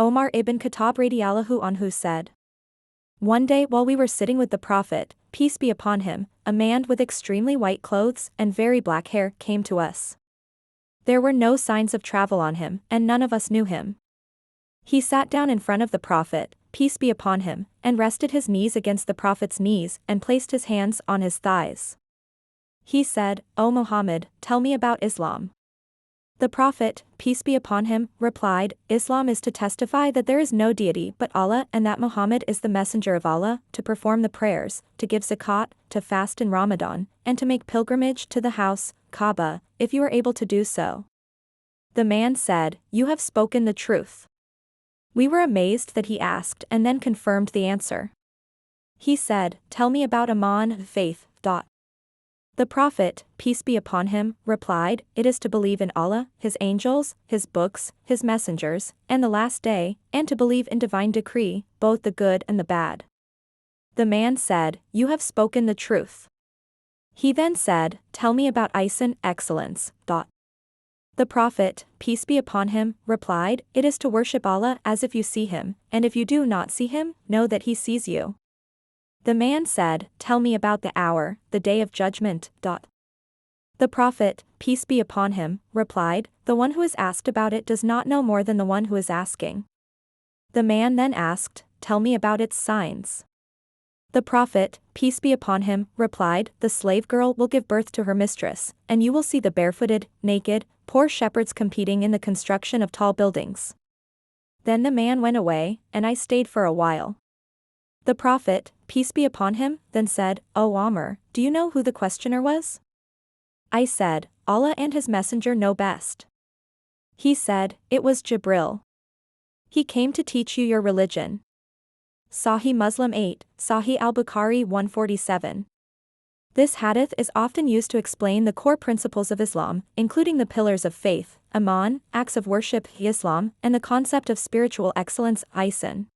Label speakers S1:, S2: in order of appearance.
S1: Omar ibn Khattab radiallahu anhu said. One day while we were sitting with the Prophet, peace be upon him, a man with extremely white clothes and very black hair came to us. There were no signs of travel on him, and none of us knew him. He sat down in front of the Prophet, peace be upon him, and rested his knees against the Prophet's knees and placed his hands on his thighs. He said, O Muhammad, tell me about Islam. The Prophet, peace be upon him, replied, Islam is to testify that there is no deity but Allah and that Muhammad is the messenger of Allah, to perform the prayers, to give zakat, to fast in Ramadan, and to make pilgrimage to the house, Kaaba, if you are able to do so. The man said, You have spoken the truth. We were amazed that he asked and then confirmed the answer. He said, Tell me about Iman, faith. The Prophet, peace be upon him, replied, It is to believe in Allah, His angels, His books, His messengers, and the last day, and to believe in divine decree, both the good and the bad. The man said, You have spoken the truth. He then said, Tell me about ihsan, excellence. The Prophet, peace be upon him, replied, It is to worship Allah as if you see Him, and if you do not see Him, know that He sees you. The man said, Tell me about the hour, the day of judgment. The Prophet, peace be upon him, replied, The one who is asked about it does not know more than the one who is asking. The man then asked, Tell me about its signs. The Prophet, peace be upon him, replied, The slave girl will give birth to her mistress, and you will see the barefooted, naked, poor shepherds competing in the construction of tall buildings. Then the man went away, and I stayed for a while. The Prophet, peace be upon him, then said, O Amr, do you know who the questioner was? I said, Allah and His Messenger know best. He said, It was Jibril. He came to teach you your religion. Sahih Muslim 8, Sahih al-Bukhari 147. This hadith is often used to explain the core principles of Islam, including the pillars of faith, Iman, acts of worship, Islam, and the concept of spiritual excellence, ihsan.